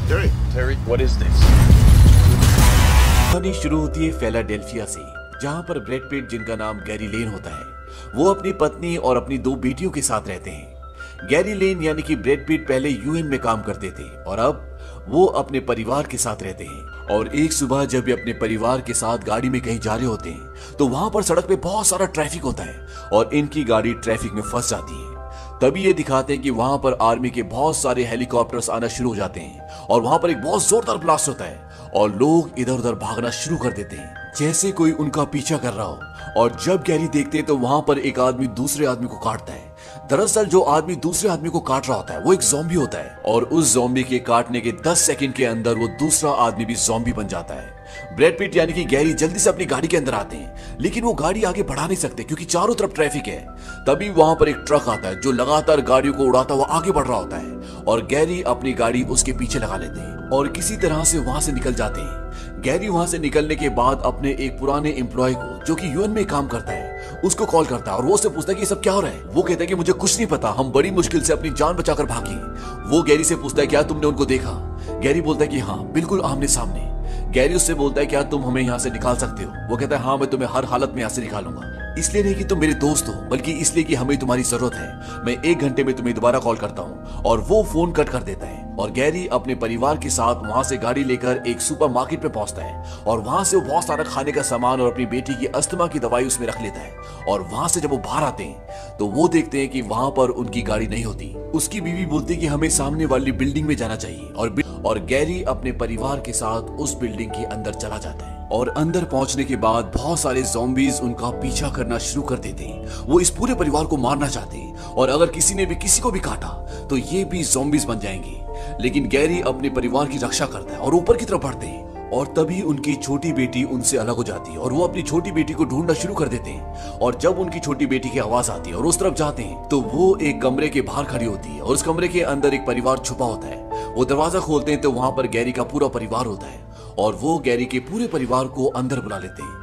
Terry, what is this? कहानी शुरू होती है फिलाडेल्फिया से, जहां पर ब्रैड पिट, जिनका नाम गैरी लेन होता है, वो अपनी पत्नी और अपनी 2 बेटियों के साथ रहते हैं। गैरी लेन यानी कि ब्रैड पिट पहले यूएन में काम करते थे और अब वो अपने परिवार के साथ रहते हैं। और एक सुबह जब ये अपने परिवार के साथ गाड़ी में कहीं जा रहे होते हैं तो वहां पर सड़क पे बहुत सारा ट्रैफिक होता है और इनकी गाड़ी ट्रैफिक में फंस जाती है। तभी ये दिखाते हैं कि वहां पर आर्मी के बहुत सारे हेलीकॉप्टर्स आना शुरू हो जाते हैं और वहां पर एक बहुत जोरदार ब्लास्ट होता है और लोग इधर उधर भागना शुरू कर देते हैं जैसे कोई उनका पीछा कर रहा हो। और जब गैरी देखते हैं तो वहां पर एक आदमी दूसरे आदमी को काटता है। दरअसल जो आदमी दूसरे आदमी को काट रहा होता है वो एक ज़ॉम्बी होता है और उस ज़ॉम्बी के काटने के 10 सेकंड के अंदर वो दूसरा आदमी भी ज़ॉम्बी बन जाता है। ब्रैड पिट यानी कि गैरी जल्दी से अपनी गाड़ी के अंदर आते हैं, लेकिन वो गाड़ी आगे बढ़ा नहीं सकते क्योंकि चारों तरफ ट्रैफिक है। तभी वहां पर एक ट्रक आता है जो लगातार गाड़ियों को उड़ाता हुआ आगे बढ़ रहा होता है और गैरी अपनी गाड़ी उसके पीछे लगा लेते हैं और किसी तरह से वहां से निकल जाते हैं। गैरी वहां से निकलने के बाद अपने एक पुराने एम्प्लॉय को, जो कि यूएन में काम करता है, उसको कॉल करता है और वो उससे पूछता है कि ये सब क्या हो रहा है। वो कहता है कि मुझे कुछ नहीं पता, हम बड़ी मुश्किल से अपनी जान बचाकर भागे। वो गैरी से पूछता है क्या तुमने उनको देखा। गैरी बोलता है कि हाँ, बिल्कुल आमने सामने। गैरी उससे बोलता है क्या तुम हमें यहाँ से निकाल सकते हो। वो कहता है हाँ, मैं तुम्हें हर हालत में यहाँ से निकालूंगा, इसलिए नहीं कि तुम मेरे दोस्त हो, बल्कि इसलिए कि हमें तुम्हारी जरूरत है। मैं 1 घंटे में तुम्हें दोबारा कॉल करता हूँ। और वो फोन कट कर देता है और गैरी अपने परिवार के साथ वहां से गाड़ी लेकर एक सुपरमार्केट में पहुंचता है और वहां से वो बहुत सारा खाने का सामान और अपनी बेटी की अस्थमा की दवाई उसमें रख लेता है। और वहां से जब वो बाहर आते हैं तो वो देखते हैं कि वहां पर उनकी गाड़ी नहीं होती। उसकी बीवी बोलती है कि हमें सामने वाली बिल्डिंग में जाना चाहिए और गैरी अपने परिवार के साथ उस बिल्डिंग के अंदर चला जाता है। और अंदर पहुंचने के बाद बहुत सारे ज़ॉम्बीज उनका पीछा करना शुरू कर देते हैं। वो इस पूरे परिवार को मारना चाहते हैं और अगर किसी ने भी किसी को भी काटा तो ये भी ज़ॉम्बीज बन जाएंगे। लेकिन गैरी अपने परिवार की रक्षा करता है और ऊपर की तरफ बढ़ते हैं और तभी उनकी छोटी बेटी उनसे अलग हो जाती है और वो अपनी छोटी बेटी को ढूंढना शुरू कर देते हैं। और जब उनकी छोटी बेटी की आवाज आती है और उस तरफ जाते हैं तो वो एक कमरे के बाहर खड़ी होती है और उस कमरे के अंदर एक परिवार छुपा होता है। वो दरवाजा खोलते हैं तो वहां पर गैरी का पूरा परिवार होता है और वो गैरी के पूरे परिवार को अंदर बुला लेते हैं।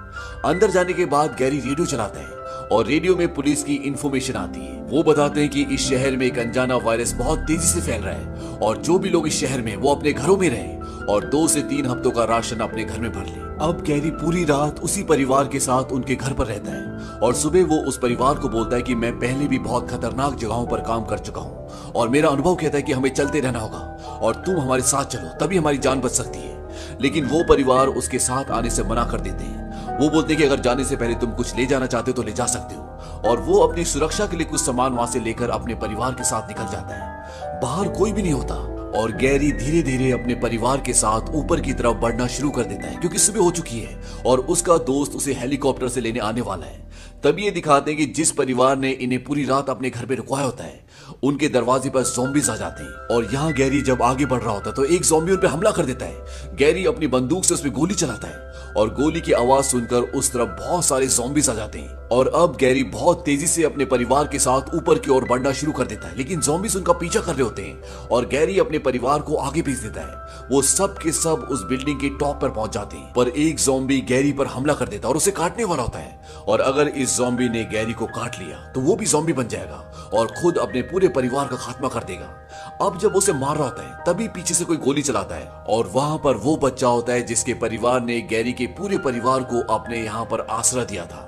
अंदर जाने के बाद गैरी रेडियो चलाता है और रेडियो में पुलिस की इंफॉर्मेशन आती है। वो बताते हैं कि इस शहर में एक अनजाना वायरस बहुत तेजी से फैल रहा है और जो भी लोग इस शहर में वो अपने घरों में रहे और 2 से 3 हफ्तों का राशन अपने घर में भर ले। अब गैरी पूरी रात उसी परिवार के साथ उनके घर पर रहता है और सुबह वो उस परिवार को बोलता है कि मैं पहले भी बहुत खतरनाक जगहों पर काम कर चुका हूँ और मेरा अनुभव कहता है कि हमें चलते रहना होगा और तुम हमारे साथ चलो, तभी हमारी जान बच सकती है। लेकिन वो परिवार उसके साथ आने से मना कर देते हैं। वो बोलते हैं कि अगर जाने से पहले तुम कुछ ले जाना चाहते हो तो ले जा सकते हो। और वो अपनी सुरक्षा के लिए कुछ सामान वहां से लेकर अपने परिवार के साथ निकल जाता है। बाहर कोई भी नहीं होता और गैरी धीरे धीरे अपने परिवार के साथ ऊपर की तरफ बढ़ना शुरू कर देता है क्योंकि सुबह हो चुकी है और उसका दोस्त उसे हेलीकॉप्टर से लेने आने वाला है। तभी ये दिखाते हैं कि जिस परिवार ने इन्हें पूरी रात अपने घर पे रुकवाया होता है उनके दरवाजे पर ज़ॉम्बीज आ जाते हैं। और यहाँ गैरी जब आगे बढ़ रहा होता है तो एक ज़ॉम्बी उन पे हमला कर देता है। गैरी अपनी बंदूक से उस पे गोली चलाता है और गोली की आवाज सुनकर उस तरफ बहुत सारे ज़ॉम्बीज आ जाते हैं। और अब गैरी बहुत तेजी से अपने परिवार के साथ ऊपर की ओर बढ़ना शुरू कर देता है, लेकिन ज़ॉम्बीज उनका पीछा कर रहे होते हैं और गैरी अपने परिवार को आगे भेज देता है। वो सब के सब उस बिल्डिंग के टॉप पर पहुंच जाते हैं पर एक ज़ॉम्बी गैरी पर हमला कर देता है और उसे काटने वाला होता है। और अगर इस ज़ॉम्बी ने गैरी को काट लिया तो वो भी ज़ॉम्बी बन जाएगा और खुद अपने पूरे परिवार का खात्मा कर देगा। अब जब उसे मार रहा होता है तभी पीछे से कोई गोली चलाता है और वहां पर वो बच्चा होता है जिसके परिवार ने गैरी के पूरे परिवार को अपने यहाँ पर आसरा दिया था।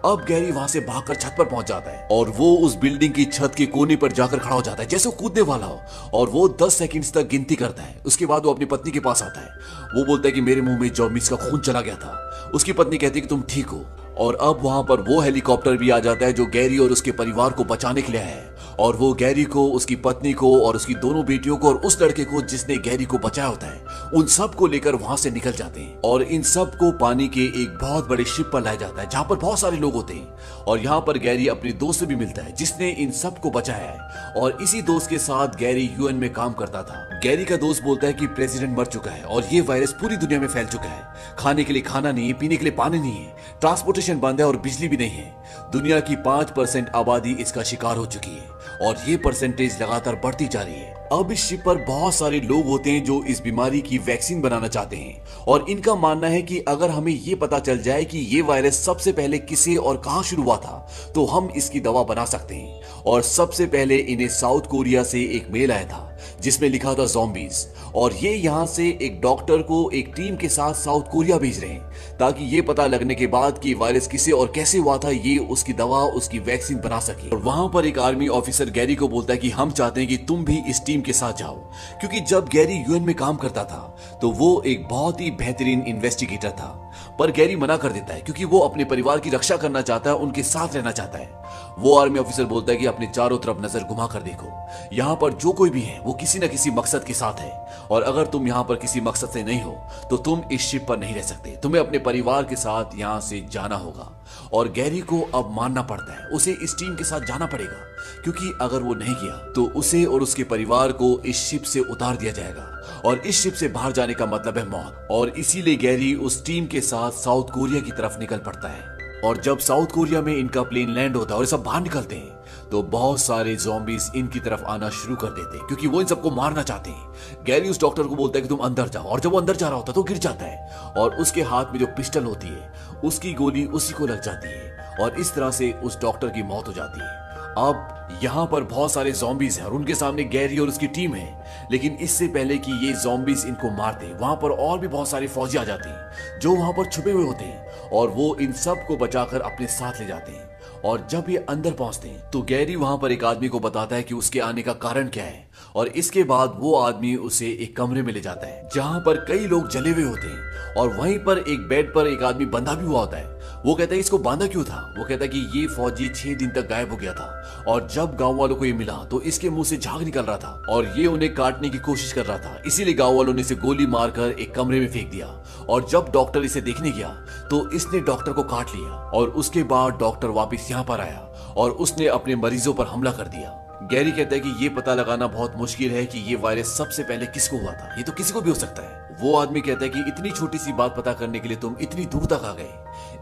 अब गैरी वहां से भागकर छत पर पहुंच जाता है और वो उस बिल्डिंग की छत के कोने पर जाकर खड़ा हो जाता है जैसे वो कूदने वाला हो और वो 10 सेकंड्स तक गिनती करता है। उसके बाद वो अपनी पत्नी के पास आता है। वो बोलता है कि मेरे मुंह में ज़ॉम्बीज का खून चला गया था। उसकी पत्नी कहती है कि तुम ठीक हो। और अब वहां पर वो हेलीकॉप्टर भी आ जाता है जो गैरी और उसके परिवार को बचाने के लिए है और वो गैरी को, उसकी पत्नी को और उसकी दोनों बेटियों को और उस लड़के को जिसने गैरी को बचाया होता है उन सब को लेकर वहां से निकल जाते हैं। और इन सब को पानी के एक बहुत बड़े शिप पर लाया जाता है जहां पर बहुत सारे लोग होते हैं और यहाँ पर गैरी अपने दोस्त से भी मिलता है जिसने इन सब को बचाया है और इसी दोस्त के साथ गैरी यूएन में काम करता था। गैरी का दोस्त बोलता है कि प्रेसिडेंट मर चुका है और ये वायरस पूरी दुनिया में फैल चुका है। खाने के लिए खाना नहीं है, पीने के लिए पानी नहीं है, ट्रांसपोर्टेशन बंद है और बिजली भी नहीं है। दुनिया की 5% आबादी इसका शिकार हो चुकी है और ये परसेंटेज लगातार बढ़ती जा रही है। अब इस शिप पर बहुत सारे लोग होते हैं जो इस बीमारी की वैक्सीन बनाना चाहते हैं और इनका मानना है कि अगर हमें ये पता चल जाए कि ये वायरस सबसे पहले किसे और कहां शुरू हुआ था तो हम इसकी दवा बना सकते हैं। और सबसे पहले इन्हें साउथ कोरिया से एक मेल आया था जिसमें लिखा था ज़ॉम्बीज, और ये यहाँ से एक डॉक्टर को एक टीम के साथ साउथ कोरिया भेज रहे हैं ताकि ये पता लगने के बाद कि वायरस किसे और कैसे हुआ था ये उसकी दवा उसकी वैक्सीन बना सके। और वहां पर एक आर्मी ऑफिसर गैरी को बोलता है कि हम चाहते हैं कि तुम भी इस टीम के साथ जाओ, क्योंकि जब गैरी यूएन में काम करता था तो वो एक बहुत ही बेहतरीन इन्वेस्टिगेटर था। पर गैरी मना कर देता है क्योंकि वो अपने परिवार की रक्षा करना चाहता है, उनके साथ रहना चाहता है। वो आर्मी ऑफिसर बोलता है कि अपने चारों तरफ नजर घुमा कर देखो, यहाँ पर जो कोई भी है वो किसी न किसी मकसद के साथ है, और अगर तुम यहाँ पर किसी मकसद से नहीं हो तो तुम इस शिप पर नहीं रह सकते, तुम्हें अपने परिवार के साथ यहाँ से जाना होगा। और गैरी को अब मानना पड़ता है, उसे इस टीम के साथ जाना पड़ेगा, क्योंकि अगर वो नहीं किया तो उसे और उसके परिवार को इस शिप से उतार दिया जाएगा, और इस शिप से बाहर जाने का मतलब है मौत। और इसीलिए गैरी उस टीम के साथ साउथ कोरिया की तरफ निकल पड़ता है। और जब साउथ कोरिया में इनका प्लेन लैंड होता है और ये सब बाहर निकलते हैं तो बहुत सारे ज़ॉम्बीज इनकी तरफ आना शुरू कर देते हैं, क्योंकि वो इन सबको मारना चाहते हैं। गैरी उस डॉक्टर को बोलता है कि तुम अंदर जाओ, और जब वो अंदर जा रहा होता है तो गिर जाता है और उसके हाथ में जो पिस्टल होती है उसकी गोली उसी को लग जाती है, और इस तरह से उस डॉक्टर की मौत हो जाती है। अब यहाँ पर बहुत सारे ज़ॉम्बीज हैं और उनके सामने गैरी और उसकी टीम है, लेकिन इससे पहले कि ये ज़ॉम्बीज इनको मार दे वहां पर और भी बहुत सारे फौजी आ जाते हैं जो वहां पर छुपे हुए होते हैं, और वो इन सब को बचाकर अपने साथ ले जाते हैं। और जब ये अंदर पहुंचते हैं तो गैरी वहां पर एक आदमी को बताता है कि उसके आने का कारण क्या है, और इसके बाद वो आदमी उसे एक कमरे में ले जाता है जहां पर कई लोग जले हुए होते हैं, और वहीं पर एक बेड पर एक आदमी बंधा भी हुआ होता है। वो कहता है इसको बांधा क्यों था? वो कहता है कि ये फौजी 6 दिन तक गायब हो गया था, और जब गांव वालों को ये मिला तो इसके मुंह से झाग निकल रहा था और ये उन्हें काटने की कोशिश कर रहा था, इसीलिए गांव वालों ने इसे गोली मारकर एक कमरे में फेंक दिया। और जब डॉक्टर इसे देखने गया तो इसने डॉक्टर को काट लिया, और उसके बाद डॉक्टर वापस यहाँ पर आया और उसने अपने मरीजों पर हमला कर दिया। गैरी कहता है कि ये पता लगाना बहुत मुश्किल है कि ये वायरस सबसे पहले किसको हुआ था, ये तो किसी को भी हो सकता है। वो आदमी कहता है कि इतनी छोटी सी बात पता करने के लिए तुम इतनी दूर तक आ गए।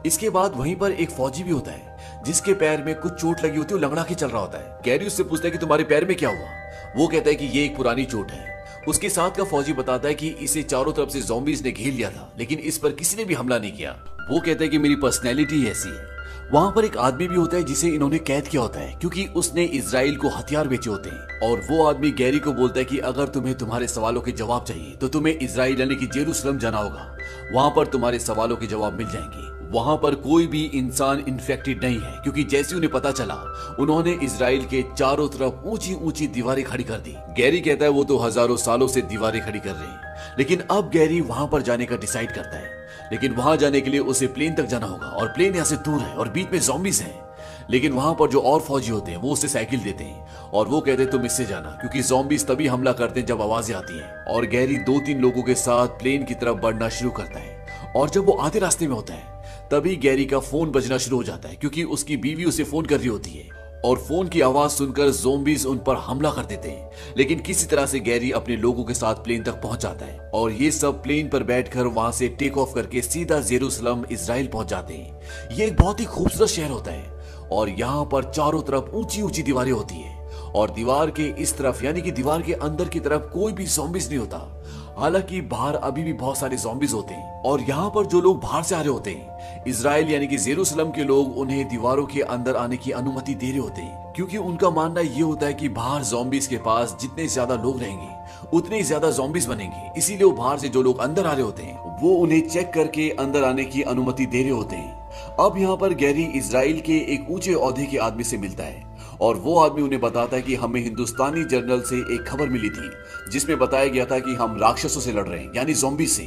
इसके बाद वहीं पर एक फौजी भी होता है जिसके पैर में कुछ चोट लगी होती है, वो लंगड़ा के चल रहा होता है। गैरी उससे पूछता है कि तुम्हारे पैर में क्या हुआ? वो कहता है कि ये एक पुरानी चोट है। उसके साथ का फौजी बताता है कि इसे चारों तरफ से ज़ॉम्बीज ने घेर लिया था, लेकिन इस पर किसी ने भी हमला नहीं किया। वो कहता है कि मेरी पर्सनैलिटी ऐसी है। वहां पर एक आदमी भी होता है जिसे इन्होंने कैद किया होता है क्योंकि उसने इजराइल को हथियार बेचे होते हैं, और वो आदमी गैरी को बोलता है कि अगर तुम्हें तुम्हारे सवालों के जवाब चाहिए तो तुम्हें इजराइल यानी कि जेरूसलम जाना होगा, वहां पर तुम्हारे सवालों के जवाब मिल जाएंगे। वहां पर कोई भी इंसान इन्फेक्टेड नहीं है, क्योंकि जैसे उन्हें पता चला उन्होंने इजराइल के चारों तरफ ऊंची ऊंची दीवारें खड़ी कर दी। गैरी कहता है वो तो हजारों सालों से दीवारें खड़ी कर रहे हैं, लेकिन अब गैरी वहां पर जाने का डिसाइड करता है। लेकिन वहां जाने के लिए उसे प्लेन तक जाना होगा, और प्लेन यहाँ से दूर है और बीच में ज़ॉम्बीज हैं। लेकिन वहां पर जो और फौजी होते हैं वो उसे साइकिल देते हैं, और वो कहते हैं तुम इससे जाना, क्योंकि ज़ॉम्बीज तभी हमला करते हैं जब आवाजें आती हैं। और गैरी 2-3 लोगों के साथ प्लेन की तरफ बढ़ना शुरू करता है, और जब वो आधे रास्ते में होता है तभी गैरी का फोन बजना शुरू हो जाता है, क्योंकि उसकी बीवी उसे फोन कर रही होती है, और फोन की आवाज सुनकर ज़ॉम्बीज उन पर हमला कर देते हैं। लेकिन किसी तरह से गैरी अपने लोगों के साथ प्लेन तक पहुंच जाता है, और ये सब प्लेन पर बैठकर वहां से टेक ऑफ करके सीधा जेरूसलम इजराइल पहुंच जाते हैं। ये एक बहुत ही खूबसूरत शहर होता है, और यहाँ पर चारों तरफ ऊंची ऊंची दीवारें होती है, और दीवार के इस तरफ यानी कि दीवार के अंदर की तरफ कोई भी ज़ॉम्बीज नहीं होता। हालांकि बाहर अभी भी बहुत सारे ज़ॉम्बीज होते हैं, और यहाँ पर जो लोग बाहर से आ रहे होते हैं, इजराइल यानी कि जेरूसलम के लोग उन्हें दीवारों के अंदर आने की अनुमति दे रहे होते हैं, क्योंकि उनका मानना ये होता है कि बाहर ज़ॉम्बीज के पास जितने ज्यादा लोग रहेंगे उतने ज्यादा ज़ॉम्बीज बनेंगे। इसीलिए वो बाहर से जो लोग अंदर आ रहे होते हैं वो उन्हें चेक करके अंदर आने की अनुमति दे रहे होते हैं। अब यहाँ पर गैरी इजराइल के एक ऊंचे ओहदे के आदमी से मिलता है, और वो आदमी उन्हें बताता है कि हमें हिंदुस्तानी जर्नल से एक खबर मिली थी जिसमें बताया गया था कि हम राक्षसों से लड़ रहे हैं, यानी ज़ॉम्बी से।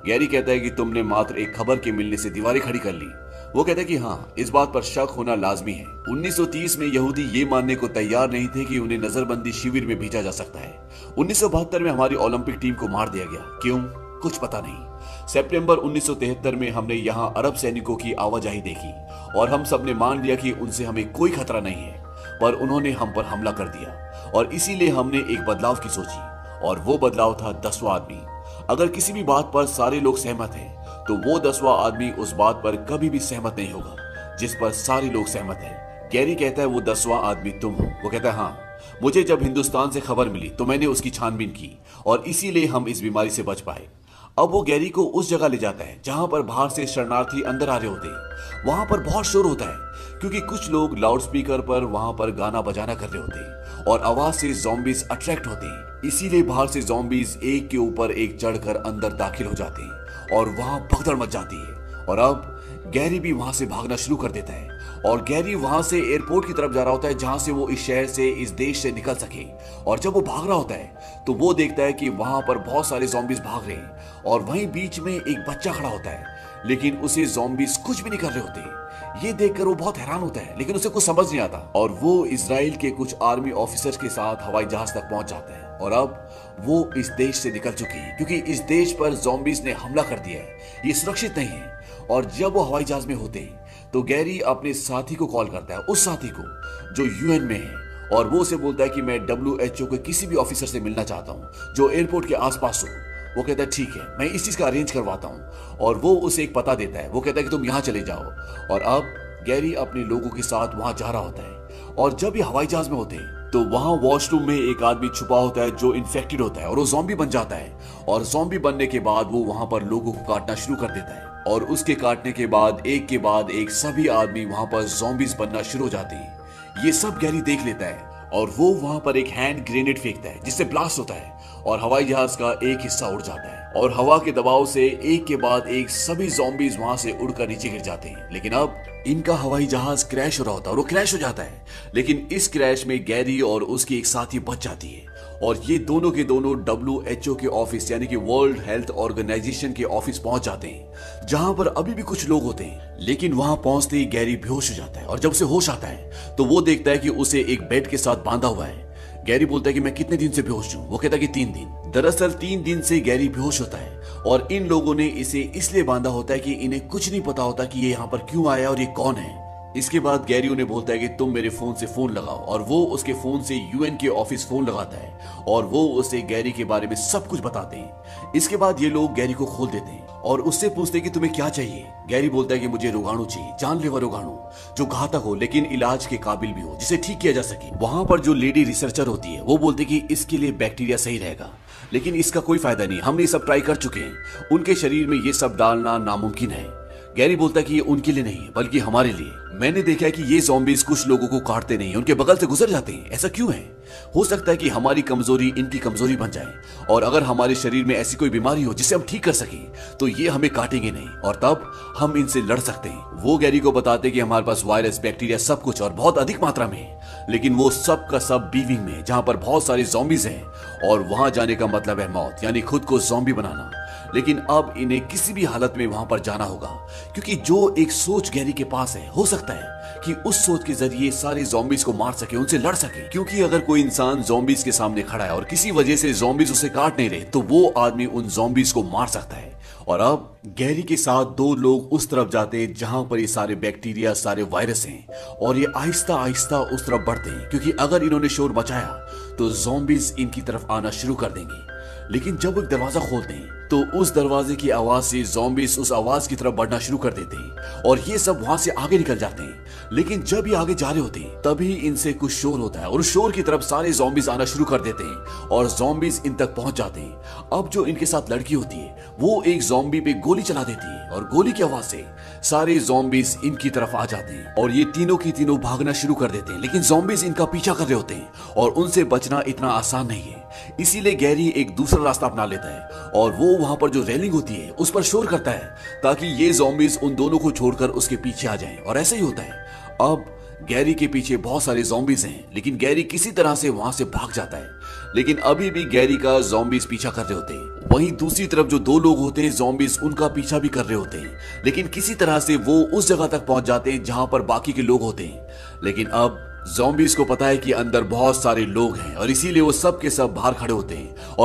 गैरी कहता है कि तुमने मात्र एक खबर के मिलने से दीवारें खड़ी कर ली। वो कहता है कि हाँ, इस बात पर शक होना लाजमी है। 1930 में यहूदी ये मानने को तैयार नहीं थे कि उन्हें नजरबंदी शिविर में भेजा जा सकता है। 1972 में हमारी ओलंपिक टीम को मार दिया गया, क्यों? कुछ पता नहीं। सितंबर 1973 में हमने यहाँ अरब सैनिकों की आवाजाही देखी, और हम सब ने मान लिया कि उनसे हमें कोई खतरा नहीं है, पर उन्होंने हम पर हमला कर दिया, और इसीलिए हमने एक बदलाव की सोची, और वो बदलाव था 10वां आदमी। अगर किसी भी बात पर सारे लोग सहमत हैं तो वो 10वां आदमी उस बात पर कभी भी सहमत नहीं होगा जिस पर सारे लोग सहमत हैं। गैरी कहता है वो 10वां आदमी तुम हो। वो कहता है हाँ, मुझे जब हिंदुस्तान से खबर मिली तो मैंने उसकी छानबीन की और इसीलिए हम इस बीमारी से बच पाए। अब वो गैरी को उस जगह ले जाता है जहां पर बाहर से शरणार्थी अंदर आ रहे होते हैं। वहां पर बहुत शोर होता है क्योंकि कुछ लोग लाउड स्पीकर पर वहां पर गाना बजाना कर रहे होते हैं और आवाज से ज़ॉम्बीज अट्रैक्ट होते हैं। इसीलिए बाहर से ज़ॉम्बीज एक के ऊपर एक चढ़कर अंदर दाखिल हो जाते हैं और वहां भगदड़ मच जाती है। और अब गैरी भी वहां से भागना शुरू कर देता है और गैरी वहां से एयरपोर्ट की तरफ जा रहा होता है जहां से वो इस शहर से, इस देश से निकल सके। और जब वो भाग रहा होता है तो वो देखता है कि वहां पर बहुत सारे ज़ॉम्बीज भाग रहे हैं और वहीं बीच में एक बच्चा खड़ा होता है, लेकिन उसे ज़ॉम्बीज कुछ भी नहीं कर रहे होते। ये देखकर वो बहुत हैरान होता है, लेकिन उसे कुछ समझ नहीं आता और वो इजराइल के कुछ आर्मी ऑफिसर्स के साथ हवाई जहाज तक पहुंच जाता है। और अब वो इस देश से निकल चुकी है क्योंकि इस देश पर ज़ॉम्बीज ने हमला कर दिया है, ये सुरक्षित नहीं है। और जब वो हवाई जहाज में होते हैं तो गैरी अपने साथी को कॉल करता है, उस साथी को जो यूएन में है, और वो उसे बोलता है कि मैं WHO के किसी भी ऑफिसर से मिलना चाहता हूँ जो एयरपोर्ट के आसपास हो। वो कहता है ठीक है, मैं इस चीज का अरेंज करवाता हूँ और वो उसे एक पता देता है। वो कहता है कि तुम यहाँ चले जाओ। और अब गैरी अपने लोगों के साथ वहां जा रहा होता है और जब ये हवाई जहाज में होते हैं तो वहां वॉशरूम में एक आदमी छुपा होता है जो इन्फेक्टेड होता है और वो ज़ॉम्बी बन जाता है। और ज़ॉम्बी बनने के बाद वो वहां पर लोगों को काटना शुरू कर देता है और उसके काटने के बाद एक सभी आदमी वहां पर ज़ॉम्बीज बनना शुरू हो जाते हैं। ये सब गैरी देख लेता है और वो वहां पर एक हैंड ग्रेनेड फेंकता है जिससे ब्लास्ट होता है और हवाई जहाज का एक हिस्सा उड़ जाता है और हवा के दबाव से एक के बाद एक सभी ज़ॉम्बीज वहां से उड़कर नीचे गिर जाते हैं। लेकिन अब इनका हवाई जहाज क्रैश हो रहा होता है और वो क्रैश हो जाता है, लेकिन इस क्रैश में गैरी और उसकी एक साथी बच जाती है और ये दोनों के दोनों WHO के ऑफिस यानी कि वर्ल्ड हेल्थ ऑर्गेनाइजेशन के ऑफिस पहुंच जाते हैं जहां पर अभी भी कुछ लोग होते हैं। लेकिन वहां पहुंचते ही गैरी बेहोश हो जाता है और जब उसे होश आता है तो वो देखता है कि उसे एक बेड के साथ बांधा हुआ है। गैरी बोलता है कि मैं कितने दिन से बेहोश हूं? वो कहता है कि 3 दिन। दरअसल 3 दिन से गैरी बेहोश होता है और इन लोगों ने इसे इसलिए बांधा होता है कि इन्हें कुछ नहीं पता होता कि ये यहाँ पर क्यों आया और ये कौन है। इसके बाद गैरी उन्हें बोलता है कि तुम मेरे फोन से फोन लगाओ और वो उसके फोन से यूएन के ऑफिस फोन लगाता है और वो उसे गैरी के बारे में सब कुछ बताते हैं। इसके बाद ये लोग गैरी को खोल देते हैं और उससे पूछते हैं कि तुम्हें क्या चाहिए। गैरी बोलता है कि मुझे रोगाणु चाहिए, जानलेवा रोगाणु जो घातक हो लेकिन इलाज के काबिल भी हो, जिसे ठीक किया जा सके। वहां पर जो लेडी रिसर्चर होती है वो बोलती है कि इसके लिए बैक्टीरिया सही रहेगा, लेकिन इसका कोई फायदा नहीं, हमने ये सब ट्राई कर चुके हैं, उनके शरीर में ये सब डालना नामुमकिन है। गैरी बोलता है कि ये उनके लिए नहीं बल्कि हमारे लिए। मैंने देखा है कि ये ज़ॉम्बीज कुछ लोगों को काटते नहीं, उनके बगल से गुजर जाते हैं। ऐसा क्यों है? हो सकता है कि हमारी कमजोरी इनकी कमजोरी बन जाए और अगर हमारे शरीर में ऐसी कोई बीमारी हो जिसे हम ठीक कर सकें तो ये हमें काटेंगे नहीं और तब हम इनसे लड़ सकते हैं। वो गैरी को बताते हैं कि हमारे पास वायरस, बैक्टीरिया सब कुछ और बहुत अधिक मात्रा में है, लेकिन वो सब का सब बीविंग में जहां पर बहुत सारे ज़ॉम्बीज हैं और वहां जाने का मतलब है मौत, यानी खुद को ज़ॉम्बी बनाना। लेकिन अब इन्हें किसी भी हालत में वहां पर जाना होगा क्योंकि जो एक सोच गैरी के पास है, हो सकता है कि उस सोच के जरिए सारे ज़ॉम्बीज को मार सके, उनसे लड़ सके। क्योंकि अगर कोई इंसान ज़ॉम्बीज के सामने खड़ा है और किसी वजह से ज़ॉम्बीज उसे काट नहीं रहे तो वो आदमी उन ज़ॉम्बीज को मार सकता है। और अब गैरी के साथ 2 लोग उस तरफ जाते हैं जहां पर ये सारे बैक्टीरिया, सारे वायरस हैं और ये आहिस्ता आहिस्ता उस तरफ बढ़ते हैं क्योंकि अगर इन्होंने शोर मचाया तो ज़ॉम्बीज इनकी तरफ आना शुरू कर देंगे। लेकिन जब वो एक दरवाजा खोलते हैं तो उस दरवाजे की आवाज से ज़ॉम्बीज उस आवाज की तरफ बढ़ना शुरू कर देते हैं और ये सब वहां से आगे निकल जाते हैं। लेकिन जब ये आगे जा रहे होते हैं तभी इनसे कुछ शोर होता है और उस शोर की तरफ सारे ज़ॉम्बीज आना शुरू कर देते हैं और ज़ॉम्बीज इन तक पहुंच जाते हैं। अब जो इनके साथ लड़की होती है वो एक ज़ॉम्बी पे गोली चला देती है और गोली की आवाज से सारे ज़ॉम्बीज इनकी तरफ आ जाते हैं और ये तीनों की तीनों भागना शुरू कर देते हैं। लेकिन ज़ॉम्बीज इनका पीछा कर रहे होते हैं और उनसे बचना इतना आसान नहीं है। इसीलिए गैरी एक दूसरा रास्ता अपना लेता है और वो वहां पर जो रेलिंग होती है उस पर शोर करता है ताकि ये ज़ॉम्बीज उन दोनों को छोड़कर उसके पीछे आ जाएं। और ऐसा ही होता है। अब गैरी के पीछे बहुत सारे ज़ॉम्बीज हैं लेकिन गैरी किसी तरह से वहां से भाग जाता है, लेकिन अभी भी गैरी का ज़ॉम्बीज पीछा कर रहे होते हैं। वहीं दूसरी तरफ जो 2 लोग होते हैं ज़ॉम्बीज उनका पीछा भी कर रहे होते हैं, लेकिन किसी तरह से वो उस जगह तक पहुंच जाते हैं जहां पर बाकी के लोग होते हैं। लेकिन अब ज़ॉम्बीज को पता है कि अंदर बहुत सारे लोग हैं और इसीलिए वो सब के सब बाहर खड़े होते हैं और